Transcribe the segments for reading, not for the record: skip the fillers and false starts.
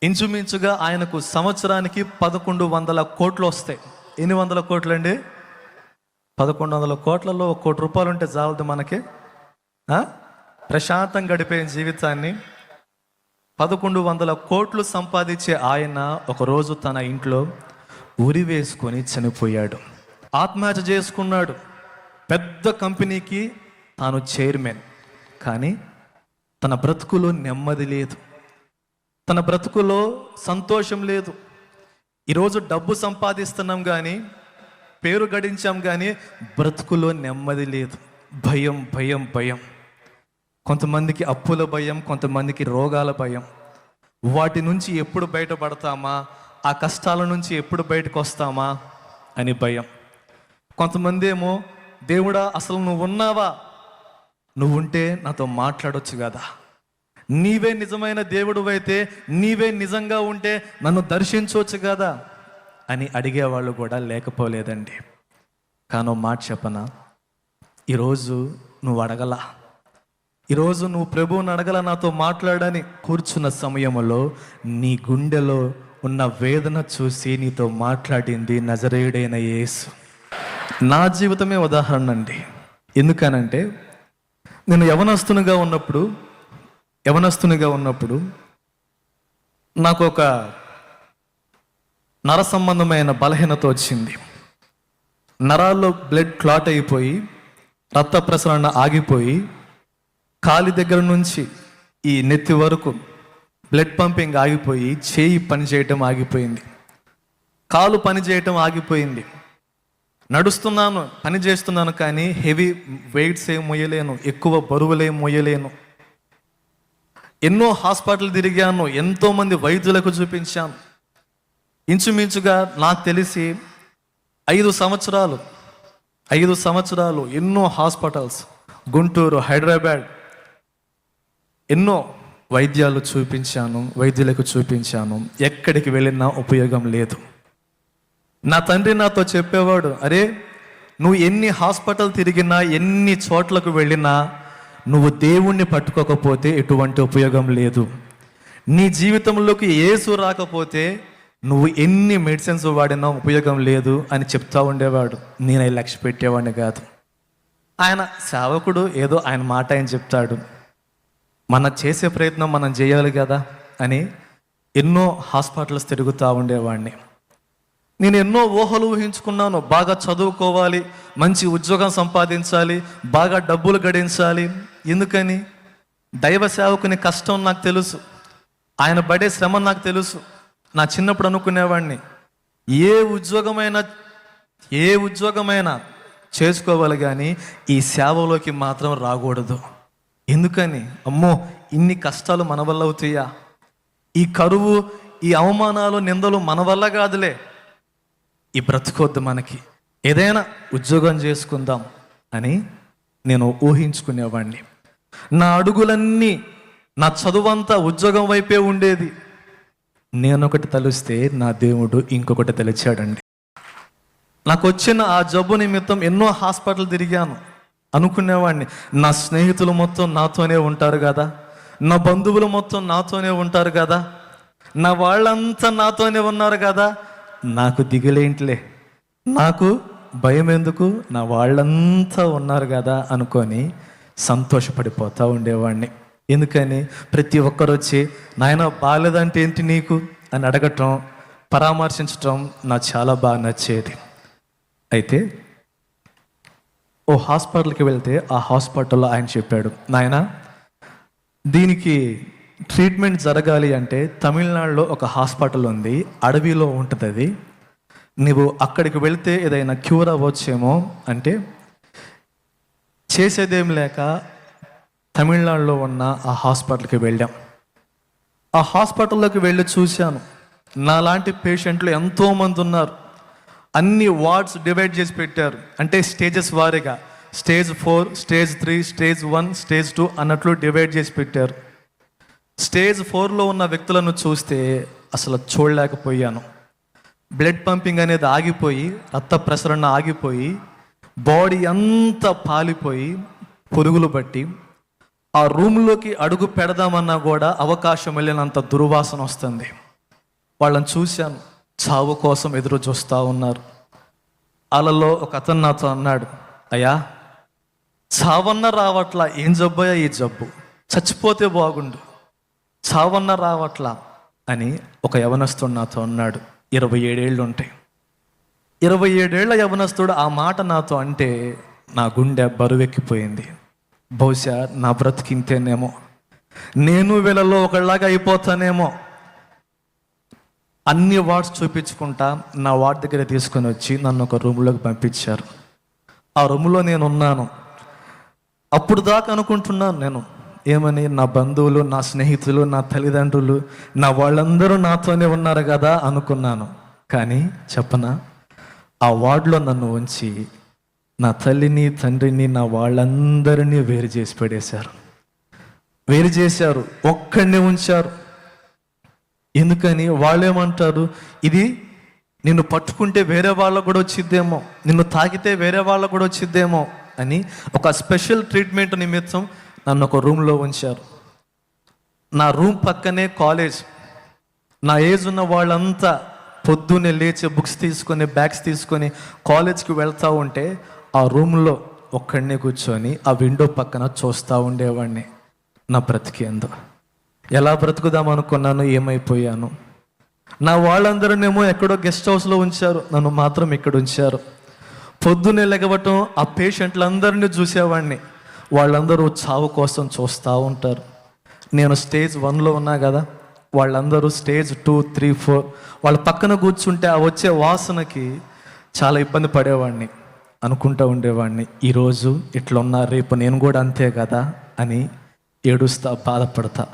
ఇంచుమించుగా ఆయనకు సంవత్సరానికి 1100 కోట్లు వస్తాయి. ఎన్ని వందల కోట్లు అండి? 1100 కోట్లలో 1 కోటి రూపాయలు ఉంటే చాలదు మనకి. ప్రశాంతం గడిపే జీవితాన్ని 1100 కోట్లు సంపాదించే ఆయన ఒకరోజు తన ఇంట్లో ఉరి వేసుకొని చనిపోయాడు. ఆత్మహత్య చేసుకున్నాడు. పెద్ద కంపెనీకి తాను చైర్మన్, కానీ తన బ్రతుకులో నెమ్మది లేదు, తన బ్రతుకులో సంతోషం లేదు. ఈరోజు డబ్బు సంపాదిస్తున్నాం కానీ, పేరు గడించాం కానీ బ్రతుకులో నెమ్మది లేదు. భయం భయం భయం. కొంతమందికి అప్పుల భయం, కొంతమందికి రోగాల భయం. వాటి నుంచి ఎప్పుడు బయటపడతామా, ఆ కష్టాల నుంచి ఎప్పుడు బయటకు వస్తామా అని భయం. కొంతమంది ఏమో, దేవుడా అసలు నువ్వు ఉన్నావా, నువ్వు ఉంటే నాతో మాట్లాడొచ్చు కదా, నీవే నిజమైన దేవుడు అయితే, నీవే నిజంగా ఉంటే నన్ను దర్శించవచ్చు కదా అని అడిగేవాళ్ళు కూడా లేకపోలేదండి. కానో మాట చెప్పనా, ఈరోజు నువ్వు అడగల, ఈరోజు నువ్వు ప్రభువుని అడగల నాతో మాట్లాడని కూర్చున్న సమయంలో నీ గుండెలో ఉన్న వేదన చూసి నీతో మాట్లాడింది నజరేయుడైన యేసు. నా జీవితమే ఉదాహరణ అండి. ఎందుకనంటే, నేను యవనస్తునిగా ఉన్నప్పుడు నాకు ఒక నర సంబంధమైన బలహీనత వచ్చింది. నరాల్లో బ్లడ్ క్లాట్ అయిపోయి, రక్త ప్రసరణ ఆగిపోయి, కాలి దగ్గర నుంచి ఈ నెత్తి వరకు బ్లడ్ పంపింగ్ ఆగిపోయి, చేయి పని చేయటం ఆగిపోయింది, కాలు పని చేయటం ఆగిపోయింది. నడుస్తున్నాను, పని చేస్తున్నాను, కానీ హెవీ వెయిట్స్ ఏం మొయ్యలేను, ఎక్కువ బరువులేం మొయ్యలేను. ఎన్నో హాస్పిటల్ తిరిగాను, ఎంతోమంది వైద్యులకు చూపించాను. ఇంచుమించుగా నాకు తెలిసి 5 సంవత్సరాలు ఎన్నో హాస్పిటల్స్, గుంటూరు, హైదరాబాద్, ఎన్నో వైద్యులకు చూపించాను. ఎక్కడికి వెళ్ళినా ఉపయోగం లేదు. నా తండ్రి నాతో చెప్పేవాడు, అరే నువ్వు ఎన్ని హాస్పిటల్ తిరిగినా, ఎన్ని చోట్లకు వెళ్ళినా నువ్వు దేవుణ్ణి పట్టుకోకపోతే ఎటువంటి ఉపయోగం లేదు. నీ జీవితంలోకి యేసు రాకపోతే నువ్వు ఎన్ని మెడిసిన్స్ వాడినా ఉపయోగం లేదు అని చెప్తా ఉండేవాడు. నేను లక్ష్య పెట్టేవాడిని కాదు. ఆయన సేవకుడు, ఏదో ఆయన మాట ఆయన చెప్తాడు, మనం చేసే ప్రయత్నం మనం చేయాలి కదా అని ఎన్నో హాస్పిటల్స్ తిరుగుతూ ఉండేవాడిని. నేను ఎన్నో ఊహలు ఊహించుకున్నాను. బాగా చదువుకోవాలి, మంచి ఉద్యోగం సంపాదించాలి, బాగా డబ్బులు గడించాలి. ఎందుకని? దైవ సేవకుని కష్టం నాకు తెలుసు, ఆయన పడే శ్రమ నాకు తెలుసు. నా చిన్నప్పుడు అనుకునేవాడిని, ఏ ఉద్యోగమైనా చేసుకోవాలి కానీ ఈ సేవలోకి మాత్రం రాకూడదు. ఎందుకని? అమ్మో, ఇన్ని కష్టాలు మన వల్ల అవుతాయా? ఈ కరువు, ఈ అవమానాలు, నిందలు మన వల్ల కాదులే, ఈ బ్రతుకొద్దు, మనకి ఏదైనా ఉద్యోగం చేసుకుందాం అని నేను ఊహించుకునేవాడిని. నా అడుగులన్నీ, నా చదువంతా ఉద్యోగం వైపే ఉండేది. నేనొకటి తలుస్తే నా దేవుడు ఇంకొకటి తెలిచాడండి. నాకు వచ్చిన ఆ జబ్బు నిమిత్తం ఎన్నో హాస్పిటల్ తిరిగాను. అనుకునేవాడిని, నా స్నేహితులు మొత్తం నాతోనే ఉంటారు కదా, నా బంధువులు మొత్తం నాతోనే ఉంటారు కదా, నా వాళ్ళంతా నాతోనే ఉన్నారు కదా, నాకు దిగులేంటిలే, నాకు భయం ఎందుకు, నా వాళ్ళంతా ఉన్నారు కదా అనుకొని సంతోషపడిపోతూ ఉండేవాడిని. ఎందుకని? ప్రతి ఒక్కరు వచ్చి, నాయన బాగాలేదంటే ఏంటి నీకు అని అడగటం, పరామర్శించటం నాకు చాలా బాగా నచ్చేది. అయితే ఓ హాస్పిటల్కి వెళ్తే ఆ హాస్పిటల్లో ఆయన చెప్పాడు, నాయన దీనికి ట్రీట్మెంట్ జరగాలి అంటే తమిళనాడులో ఒక హాస్పిటల్ ఉంది, అడవిలో ఉంటుంది అది, నువ్వు అక్కడికి వెళ్తే ఏదైనా క్యూర్ అవ్వచ్చేమో అంటే, చేసేదేం లేక తమిళనాడులో ఉన్న ఆ హాస్పిటల్కి వెళ్ళాం. ఆ హాస్పిటల్లోకి వెళ్ళి చూశాను, నాలాంటి పేషెంట్లు ఎంతోమంది ఉన్నారు. అన్ని వార్డ్స్ డివైడ్ చేసి పెట్టారు, అంటే స్టేజెస్ వారీగా, స్టేజ్ 4, స్టేజ్ 3, స్టేజ్ 1, స్టేజ్ 2 అన్నట్లు డివైడ్ చేసి పెట్టారు. స్టేజ్ 4లో ఉన్న వ్యక్తులను చూస్తే అసలు చూడలేకపోయాను. బ్లడ్ పంపింగ్ అనేది ఆగిపోయి, రక్త ప్రసరణ ఆగిపోయి, బాడీ అంతా పాలిపోయి, పురుగులు పట్టి, ఆ రూమ్లోకి అడుగు పెడదామన్నా కూడా అవకాశం వెళ్ళినంత దుర్వాసన వస్తుంది. వాళ్ళని చూశాను, చావు కోసం ఎదురు చూస్తూ ఉన్నారు. వాళ్ళలో ఒక అతను నాతో అన్నాడు, అయ్యా చావన్న రావట్లా, ఏం జబ్బయ్యా ఈ జబ్బు, చచ్చిపోతే బాగుండు, చావన్న రావట్లా అని ఒక యవనస్తుడు నాతో అన్నాడు. 27 ఏళ్ళు ఉంటాయి. 27 ఏళ్ల యవనస్తుడు ఆ మాట నాతో అంటే నా గుండె బరువెక్కిపోయింది. బహుశా నా బ్రతికింతేనేమో, నేను వీళ్ళలో ఒకళ్ళలాగా అయిపోతానేమో. అన్ని వార్డ్స్ చూపించుకుంటా నా వార్డ్ దగ్గర తీసుకొని వచ్చి నన్ను ఒక రూమ్లోకి పంపించారు. ఆ రూమ్లో నేను ఉన్నాను. అప్పుడు దాకా అనుకుంటున్నాను నేను ఏమని, నా బంధువులు, నా స్నేహితులు, నా తల్లిదండ్రులు, నా వాళ్ళందరూ నాతోనే ఉన్నారు కదా అనుకున్నాను. కానీ చెప్పనా, ఆ వార్డులో నన్ను ఉంచి నా తల్లిని, తండ్రిని, నా వాళ్ళందరినీ వేరు చేసి పడేశారు. వేరు చేశారు, ఒక్కడిని ఉంచారు. ఎందుకని? వాళ్ళేమంటారు, ఇది నిన్ను పట్టుకుంటే వేరే వాళ్ళకు కూడా వచ్చిద్దేమో, నిన్ను తాకితే వేరే వాళ్ళకు కూడా వచ్చిద్దేమో అని ఒక స్పెషల్ ట్రీట్మెంట్ నిమిత్తం నన్ను ఒక రూమ్లో ఉంచారు. నా రూమ్ పక్కనే కాలేజ్. నా ఏజ్ ఉన్న వాళ్ళంతా పొద్దున్నే లేచి బుక్స్ తీసుకొని, బ్యాగ్స్ తీసుకొని కాలేజ్కి వెళ్తూ ఉంటే ఆ రూమ్లో ఒక్కడినే కూర్చొని ఆ విండో పక్కన చూస్తూ ఉండేవాడిని. నా బ్రతికేందో, ఎలా బ్రతుకుదాం అనుకున్నాను, ఏమైపోయాను. నా వాళ్ళందరూనేమో ఎక్కడో గెస్ట్ హౌస్లో ఉంచారు, నన్ను మాత్రం ఇక్కడ ఉంచారు. పొద్దున్నే లెగవటం, ఆ పేషెంట్లందరినీ చూసేవాడిని. వాళ్ళందరూ చావు కోసం చూస్తూ ఉంటారు. నేను స్టేజ్ 1లో ఉన్నా కదా, వాళ్ళందరూ స్టేజ్ 2, 3, 4 వాళ్ళ పక్కన కూర్చుంటే ఆ వచ్చే వాసనకి చాలా ఇబ్బంది పడేవాడిని. అనుకుంటూ ఉండేవాడిని, ఈరోజు ఇట్లున్నా రేపు నేను కూడా అంతే కదా అని ఏడుస్తా, బాధపడతా,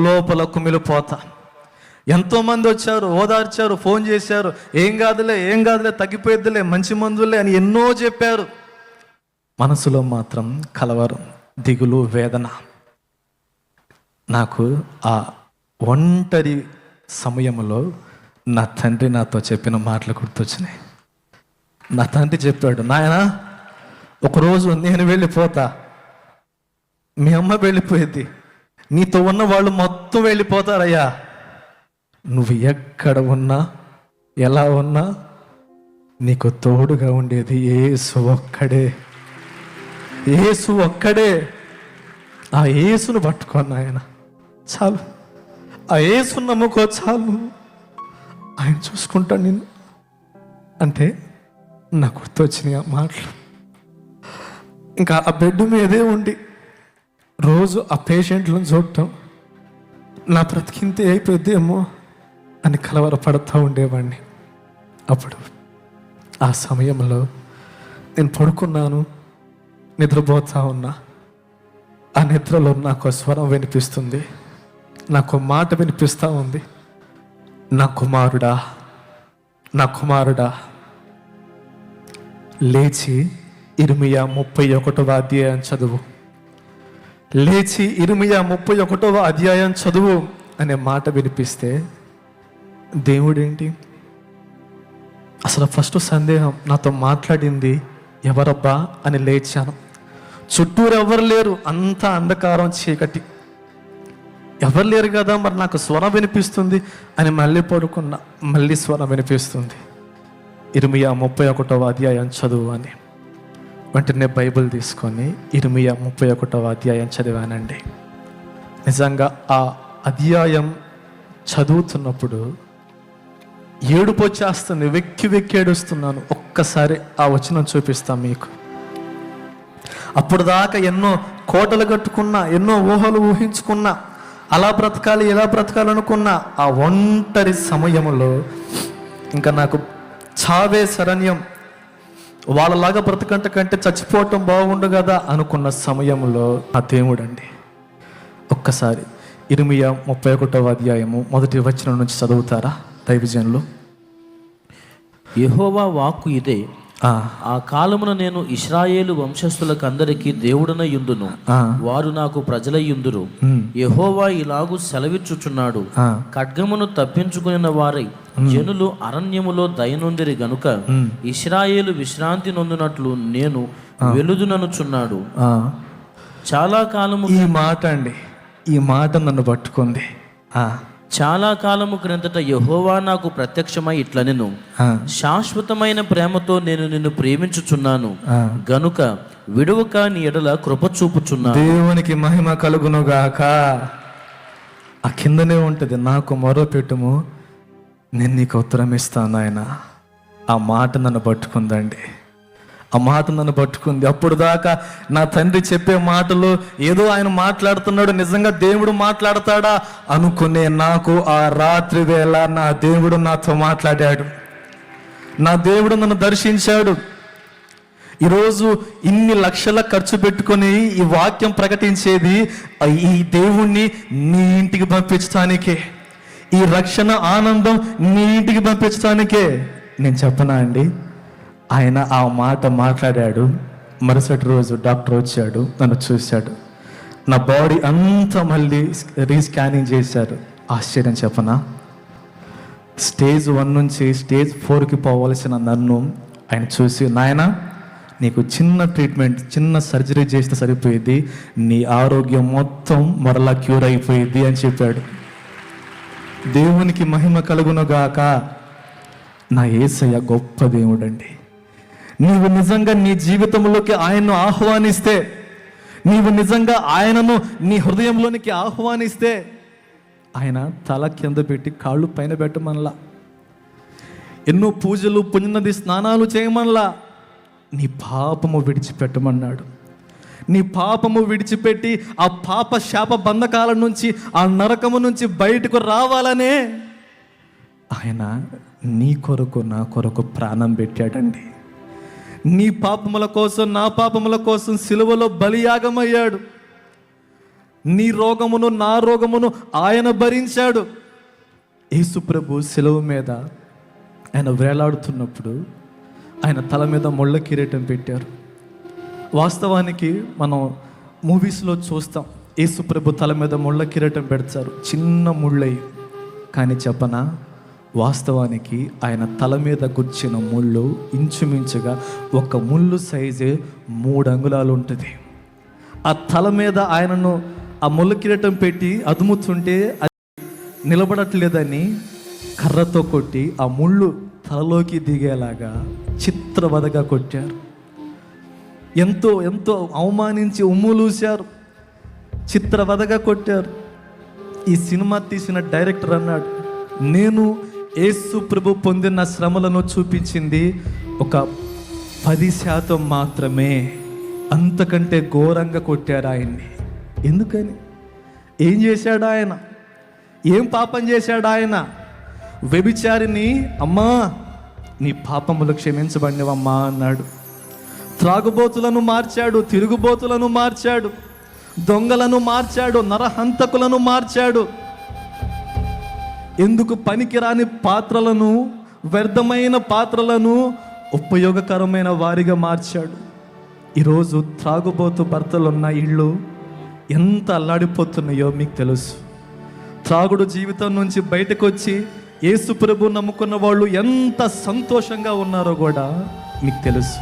లోపల కుమిలిపోతా. ఎంతోమంది వచ్చారు, ఓదార్చారు, ఫోన్ చేశారు, ఏం కాదులే, ఏం కాదులే, తగ్గిపోయిద్దిలే, మంచి మందులే అని ఎన్నో చెప్పారు. మనసులో మాత్రం కలవరం, దిగులు, వేదన. నాకు ఆ ఒంటరి సమయంలో నా తండ్రి నాతో చెప్పిన మాటలు గుర్తొచ్చినాయి. నా తండ్రి చెప్పాడు, నాయనా ఒకరోజు నేను వెళ్ళిపోతా, మీ అమ్మ వెళ్ళిపోయేది, నీతో ఉన్న వాళ్ళు మొత్తం వెళ్ళిపోతారయ్యా, నువ్వు ఎక్కడ ఉన్నా ఎలా ఉన్నా నీకు తోడుగా ఉండేది యేసు ఒక్కడే, యేసు ఒక్కడే. ఆ యేసును పట్టుకోను ఆయన చాలు, ఆ యేసును నమ్ముకో చాలు, ఆయన చూసుకుంటాను నిన్ను అంటే నాకు గుర్తొచ్చినాయి ఆ మాటలు. ఇంకా ఆ బెడ్ మీదే ఉండి రోజు ఆ పేషెంట్లను చూడటం, నా బ్రతికింతే అయిపోద్దేమో అని కలవరపడుతూ ఉండేవాడిని. అప్పుడు ఆ సమయంలో నేను పడుకున్నాను, నిద్రపోతా ఉన్నా. ఆ నిద్రలో నాకు స్వరం వినిపిస్తుంది, నాకు మాట వినిపిస్తూ ఉంది, నా కుమారుడా, నా కుమారుడా, లేచి ఇర్మియా 31వ అధ్యాయం చదువు, లేచి ఇర్మియా 31వ అధ్యాయం చదువు అనే మాట వినిపిస్తే దేవుడేంటి అసలు ఫస్ట్ సందేహం, నాతో మాట్లాడింది ఎవరబ్బా అని లేచాను. చుట్టూరు ఎవరు లేరు, అంతా అంధకారం, చీకటి, ఎవరు లేరు కదా, మరి నాకు స్వరం వినిపిస్తుంది అని మళ్ళీ పడుకున్నా. మళ్ళీ స్వరం వినిపిస్తుంది, ఇర్మియా 31వ అధ్యాయం చదువు అని. వెంటనే బైబిల్ తీసుకొని ఇర్మియా 31వ అధ్యాయం చదివానండి. నిజంగా ఆ అధ్యాయం చదువుతున్నప్పుడు ఏడుపు వచ్చేస్తుంది, వెక్కి వెక్కి ఏడుస్తున్నాను. ఒక్కసారి ఆ వచనం చూపిస్తాం మీకు. అప్పుడు దాకా ఎన్నో కోటలు కట్టుకున్నా, ఎన్నో ఊహలు ఊహించుకున్నా, అలా బ్రతకాలి ఇలా బ్రతకాలనుకున్నా. ఆ ఒంటరి సమయంలో ఇంకా నాకు చావే శరణ్యం, వాళ్ళలాగా బ్రతకంట కంటే చచ్చిపోవటం బాగుండు కదా అనుకున్న సమయంలో ఆ దేవుడండి ఒక్కసారి ఇర్మియా 31వ అధ్యాయము 1వ వచనం నుంచి చదువుతారా దైవజనులు? యెహోవా వాక్కు ఇదే, ఆ కాలమున నేను ఇశ్రాయేలు వంశస్థులకు అందరికీ దేవుడనై యుందును, వారు నాకు ప్రజలై యుందురు. యెహోవా ఇలాగు సెలవిచ్చుచున్నాడు, ఖడ్గమును తప్పించుకుని వారై జనులు అరణ్యములో దయనొందిరి గనుక ఇశ్రాయేలు విశ్రాంతి నొందునట్లు నేను వెలుదుననుచున్నాడు. చాలా కాలము ఈ మాట అండి, ఈ మాట నన్ను పట్టుకుంది. చాలా కాలము క్రిందట యెహోవా నాకు ప్రత్యక్షమై ఇట్లనెను, శాశ్వతమైన ప్రేమతో నేను నిన్ను ప్రేమించుచున్నాను గనుక విడువక నీ ఎడల కృప చూపుచున్నాను. దేవునికి మహిమ కలుగునుగాక. ఆ కిందనే ఉంటుంది, నాకు మొర పెట్టుము నేను నీకు ఉత్తరం ఇస్తాను ఆయన. ఆ మాట నన్ను పట్టుకుందండి, ఆ మాట నన్ను పట్టుకుంది. అప్పుడు దాకా నా తండ్రి చెప్పే మాటలు ఏదో ఆయన మాట్లాడుతున్నాడు, నిజంగా దేవుడు మాట్లాడతాడా అనుకునే నాకు ఆ రాత్రి వేళ నా దేవుడు నాతో మాట్లాడాడు, నా దేవుడు నన్ను దర్శించాడు. ఈరోజు ఇన్ని లక్షల ఖర్చు పెట్టుకొని ఈ వాక్యం ప్రకటించేది ఈ దేవుణ్ణి నీ ఇంటికి పంపించడానికే, ఈ రక్షణ ఆనందం నీ ఇంటికి పంపించడానికే. నేను చెప్పనా అండి, ఆయన ఆ మాట మాట్లాడాడు. మరుసటి రోజు డాక్టర్ వచ్చాడు, నన్ను చూశాడు, నా బాడీ అంతా మళ్ళీ రీస్కానింగ్ చేశారు. ఆశ్చర్యం చెప్పనా, స్టేజ్ 1 నుంచి స్టేజ్ 4కి పోవలసిన నన్ను ఆయన చూసి, నాయనా నీకు చిన్న ట్రీట్మెంట్, చిన్న సర్జరీ చేస్తే సరిపోయేది, నీ ఆరోగ్యం మొత్తం మరలా క్యూర్ అయిపోయింది అని చెప్పాడు. దేవునికి మహిమ కలుగునుగాక. నా యేసయ్య గొప్ప దేవుడండి. నీవు నిజంగా నీ జీవితంలోకి ఆయన్ను ఆహ్వానిస్తే, నీవు నిజంగా ఆయనను నీ హృదయంలోనికి ఆహ్వానిస్తే, ఆయన తల కింద పెట్టి కాళ్ళు పైన పెట్టమనలా, ఎన్నో పూజలు పుణ్యనది స్నానాలు చేయమనలా, నీ పాపము విడిచిపెట్టమన్నాడు. నీ పాపము విడిచిపెట్టి ఆ పాప శాప బంధకాల నుంచి, ఆ నరకము నుంచి బయటకు రావాలనే ఆయన నీ కొరకు నా కొరకు ప్రాణం పెట్టాడండి. నీ పాపముల కోసం, నా పాపముల కోసం సిలువలో బలియాగమయ్యాడు. నీ రోగమును నా రోగమును ఆయన భరించాడు. యేసు ప్రభు సిలువ మీద ఆయన వేలాడుతున్నప్పుడు ఆయన తల మీద ముళ్ళ కిరీటం పెట్టారు. వాస్తవానికి మనం మూవీస్లో చూస్తాం, యేసు ప్రభు తల మీద ముళ్ళ కిరీటం పెడతారు, చిన్న ముళ్ళయి. కానీ చెప్పనా, వాస్తవానికి ఆయన తల మీద గుచ్చిన ముళ్ళు ఇంచుమించుగా ఒక ముళ్ళు సైజే 3 అంగుళాలు ఉంటుంది. ఆ తల మీద ఆయనను ఆ ముళ్ళ కిరీటం పెట్టి అదుముతుంటే అది నిలబడట్లేదని కర్రతో కొట్టి ఆ ముళ్ళు తలలోకి దిగేలాగా చిత్రవదగా కొట్టారు. ఎంతో ఎంతో అవమానించి ఉమ్ములూశారు, చిత్రవదగా కొట్టారు. ఈ సినిమా తీసిన డైరెక్టర్ అన్నాడు, నేను యేసు ప్రభు పొందిన శ్రమలను చూపించింది ఒక 10% మాత్రమే, అంతకంటే ఘోరంగా కొట్టారు ఆయన్ని. ఎందుకని? ఏం చేశాడు ఆయన? ఏం పాపం చేశాడు ఆయన? వ్యభిచారిని, అమ్మా నీ పాపములు క్షమించబడినవమ్మా అన్నాడు. త్రాగుబోతులను మార్చాడు, తిరుగుబోతులను మార్చాడు, దొంగలను మార్చాడు, నరహంతకులను మార్చాడు. ఎందుకు పనికిరాని పాత్రలను, వ్యర్థమైన పాత్రలను ఉపయోగకరమైన వారిగా మార్చాడు. ఈరోజు త్రాగుబోతు భర్తలున్న ఇళ్ళు ఎంత అల్లాడిపోతున్నాయో మీకు తెలుసు. త్రాగుడు జీవితం నుంచి బయటకు వచ్చి యేసు ప్రభు నమ్ముకున్న వాళ్ళు ఎంత సంతోషంగా ఉన్నారో కూడా మీకు తెలుసు.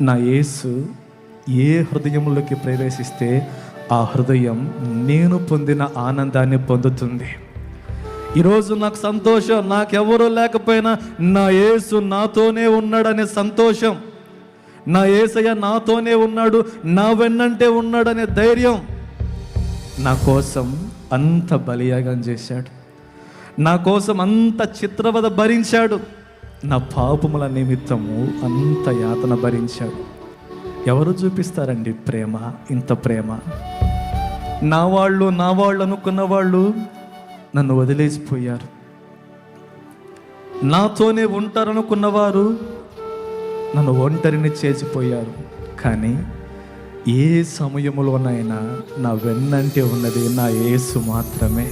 నా యేసు ఏ హృదయంలోకి ప్రవేశిస్తే ఆ హృదయం నేను పొందిన ఆనందాన్ని పొందుతుంది. ఈరోజు నాకు సంతోషం, నాకెవరూ లేకపోయినా నా యేసు నాతోనే ఉన్నాడనే సంతోషం, నా యేసయ్య నాతోనే ఉన్నాడు, నా వెన్నంటే ఉన్నాడనే ధైర్యం. నా కోసం అంత బలియాగం చేశాడు, నా కోసం అంత చిత్రవద భరించాడు, నా పాపముల నిమిత్తము అంత యాతన భరించాడు. ఎవరు చూపిస్తారండి ప్రేమ, ఇంత ప్రేమ? నా వాళ్ళు అనుకున్న వాళ్ళు నన్ను వదిలేసిపోయారు. నాతోనే ఉంటారనుకున్నవారు నన్ను ఒంటరిని చేసిపోయారు. కానీ ఏ సమయములోనైనా నా వెన్నంటే ఉన్నది నా యేసు మాత్రమే.